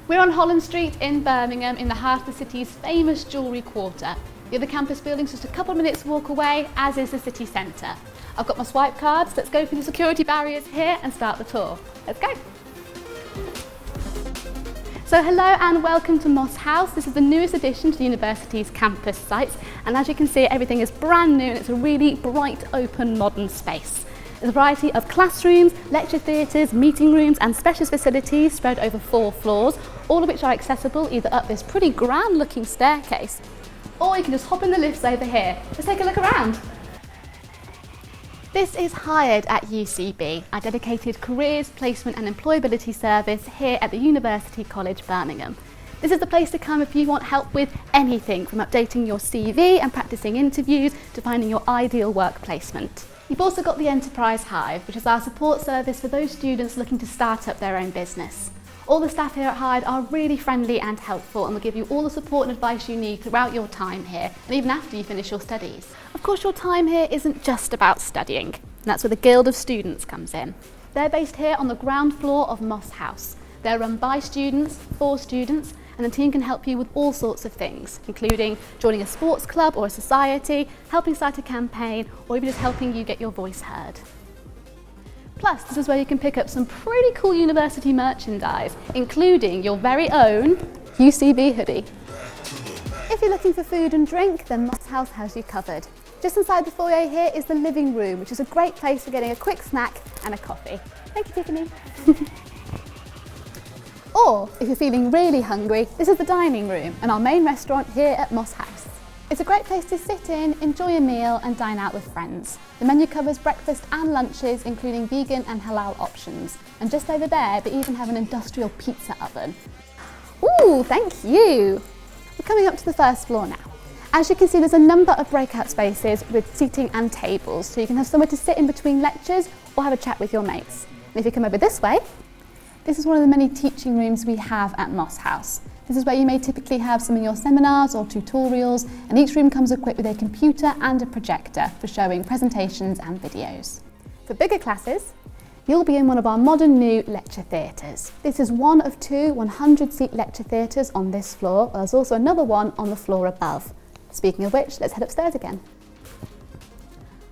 We're on Holland Street in Birmingham in the heart of the city's famous jewellery quarter. The other campus building's just a couple of minutes walk away, as is the city centre. I've got my swipe cards, let's go through the security barriers here and start the tour. Let's go! So hello and welcome to Moss House. This is the newest addition to the university's campus sites, and as you can see, everything is brand new and it's a really bright, open, modern space. There's a variety of classrooms, lecture theatres, meeting rooms and specialist facilities spread over 4 floors, all of which are accessible either up this pretty grand looking staircase, or you can just hop in the lifts over here. Let's take a look around. This is Hired at UCB, our dedicated careers, placement and employability service here at the University College Birmingham. This is the place to come if you want help with anything from updating your CV and practicing interviews to finding your ideal work placement. You've also got the Enterprise Hive, which is our support service for those students looking to start up their own business. All the staff here at Hive are really friendly and helpful and will give you all the support and advice you need throughout your time here and even after you finish your studies. Of course, your time here isn't just about studying, and that's where the Guild of Students comes in. They're based here on the ground floor of Moss House. They're run by students, for students, and the team can help you with all sorts of things, including joining a sports club or a society, helping start a campaign, or even just helping you get your voice heard. Plus, this is where you can pick up some pretty cool university merchandise, including your very own UCB hoodie. If you're looking for food and drink, then Moss House has you covered. Just inside the foyer here is the living room, which is a great place for getting a quick snack and a coffee. Thank you, Tiffany. Or, if you're feeling really hungry, this is the dining room and our main restaurant here at Moss House. It's a great place to sit in, enjoy a meal and dine out with friends. The menu covers breakfast and lunches, including vegan and halal options. And just over there, they even have an industrial pizza oven. Ooh, thank you! We're coming up to the first floor now. As you can see, there's a number of breakout spaces with seating and tables, so you can have somewhere to sit in between lectures or have a chat with your mates. And if you come over this way, this is one of the many teaching rooms we have at Moss House. This is where you may typically have some of your seminars or tutorials, and each room comes equipped with a computer and a projector for showing presentations and videos. For bigger classes, you'll be in one of our modern new lecture theatres. This is one of 2 100-seat lecture theatres on this floor. There's also another one on the floor above. Speaking of which, let's head upstairs again.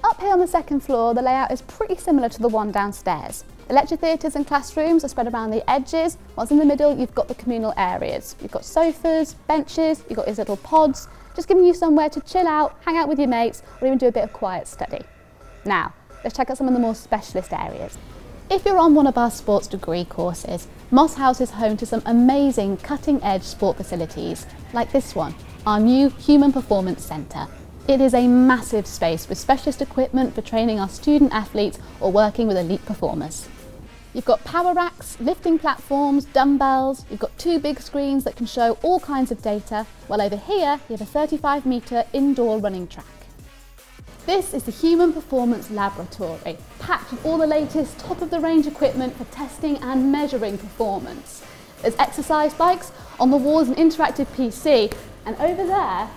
Up here on the second floor, the layout is pretty similar to the one downstairs. The lecture theatres and classrooms are spread around the edges, whilst in the middle you've got the communal areas. You've got sofas, benches, you've got these little pods, just giving you somewhere to chill out, hang out with your mates, or even do a bit of quiet study. Now, let's check out some of the more specialist areas. If you're on one of our sports degree courses, Moss House is home to some amazing cutting-edge sport facilities, like this one, our new Human Performance Centre. It is a massive space with specialist equipment for training our student athletes or working with elite performers. You've got power racks, lifting platforms, dumbbells, you've got 2 big screens that can show all kinds of data, while over here you have a 35-metre indoor running track. This is the Human Performance Laboratory, packed with all the latest top-of-the-range equipment for testing and measuring performance. There's exercise bikes, on the walls an interactive PC, and over there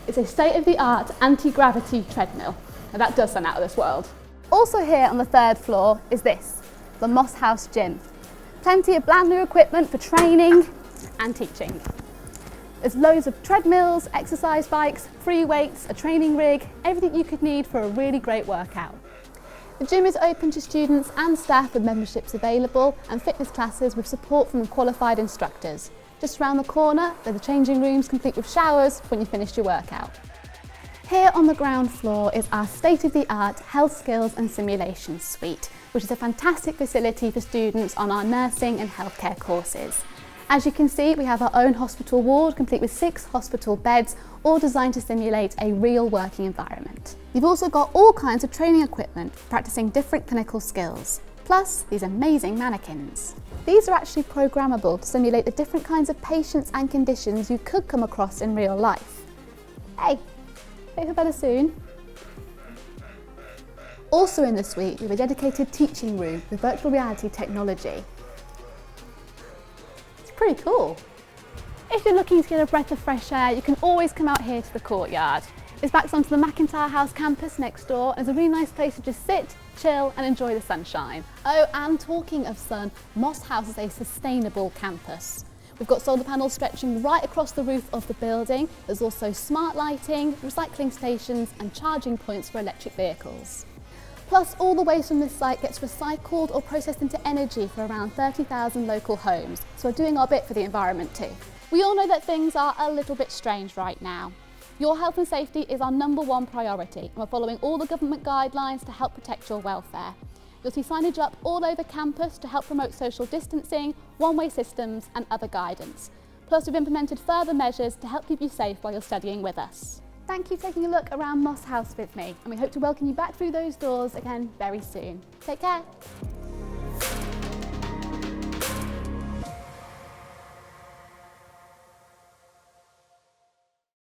is a state-of-the-art anti-gravity treadmill. Now that does sound out of this world. Also here on the 3rd floor is this, the Moss House Gym. Plenty of brand new equipment for training and teaching. There's loads of treadmills, exercise bikes, free weights, a training rig, everything you could need for a really great workout. The gym is open to students and staff with memberships available and fitness classes with support from qualified instructors. Just around the corner, there are the changing rooms complete with showers when you've finished your workout. Here on the ground floor is our state-of-the-art Health Skills and Simulation Suite, which is a fantastic facility for students on our nursing and healthcare courses. As you can see, we have our own hospital ward, complete with 6 hospital beds, all designed to simulate a real working environment. You've also got all kinds of training equipment for practicing different clinical skills, plus these amazing mannequins. These are actually programmable to simulate the different kinds of patients and conditions you could come across in real life. Hey, hope you're better soon. Also in the suite, we have a dedicated teaching room with virtual reality technology. It's pretty cool. If you're looking to get a breath of fresh air, you can always come out here to the courtyard. It's back onto the McIntyre House campus next door, and it's a really nice place to just sit, chill and enjoy the sunshine. Oh, and talking of sun, Moss House is a sustainable campus. We've got solar panels stretching right across the roof of the building. There's also smart lighting, recycling stations and charging points for electric vehicles. Plus, all the waste from this site gets recycled or processed into energy for around 30,000 local homes, so we're doing our bit for the environment too. We all know that things are a little bit strange right now. Your health and safety is our #1 priority, and we're following all the government guidelines to help protect your welfare. You'll see signage up all over campus to help promote social distancing, one-way systems and other guidance. Plus, we've implemented further measures to help keep you safe while you're studying with us. Thank you for taking a look around Moss House with me, and we hope to welcome you back through those doors again very soon. Take care.